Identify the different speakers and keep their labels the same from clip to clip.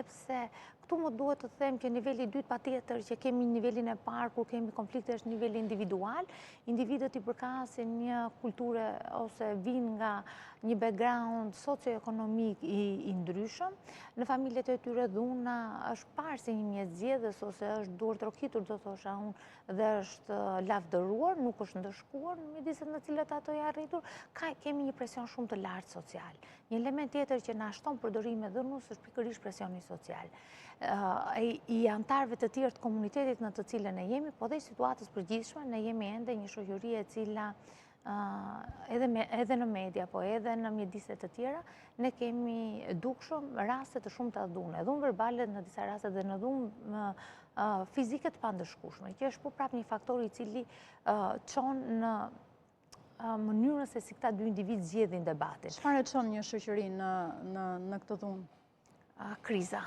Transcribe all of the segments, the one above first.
Speaker 1: Sepse këtu më duhet të them që niveli dytë patjetër që kemi nivelin e parë kur kemi konflikte është niveli individual. Individët i përkasin një kulture ose vinë nga një background socioekonomik i ndryshëm. Në familjet e tyre dhuna është parë si një mjet zgjedhës ose është duar trokitur, do thosha unë, dhe është lavdëruar, nuk është ndëshkuar në mjediset në cilët ato janë arritur. Kemi një presion shumë të lartë social. Një element tjetër që na shton përdorimi i dhunës është pikërisht presioni social. I antarëve të tjerë të komunitetit në të cilën e jemi, po dhe i situatës përgjithshme, ne jemi ende një shoqëri e cila edhe në media, po edhe në mjediset të tjera, ne kemi dukshëm raste të shumta dhune, dhunë verbale në disa raste dhe në dhunë fizike të pandëshkueshme, që është po prap një faktor i cili çon në mënyrën se si këta dy individ zgjedhin debatin.
Speaker 2: Çfarë çon një shoqëri në këtë dhunë?
Speaker 1: Kriza.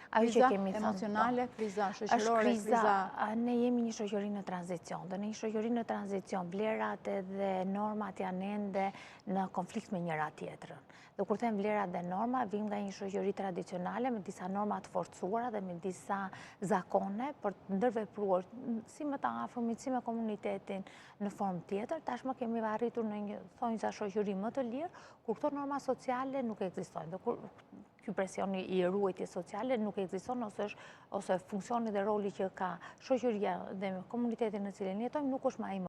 Speaker 2: Kriza emocionale, kriza shoqërore, kriza...
Speaker 1: Ne jemi një shoqëri në tranzicion, dhe në një shoqëri në tranzicion, vlerat edhe normat janë ende në konflikt me njëra tjetrën. Dhe kur them vlerat dhe norma, vim nga një shoqëri tradicionale me disa norma të forcuara dhe me disa zakone për të ndërvepruar si me të afërmit, si me komunitetin në formë tjetër. Tashmë kemi arritur në një thonjza shoqëri më të lirë, kur këto norma sociale nuk ekzistojnë. Dhe kur ky presioni i ruajtjes sociale nuk ekziston ose funksioni dhe roli që ka shoqëria dhe komuniteti në cilin jetojmë nuk është më ai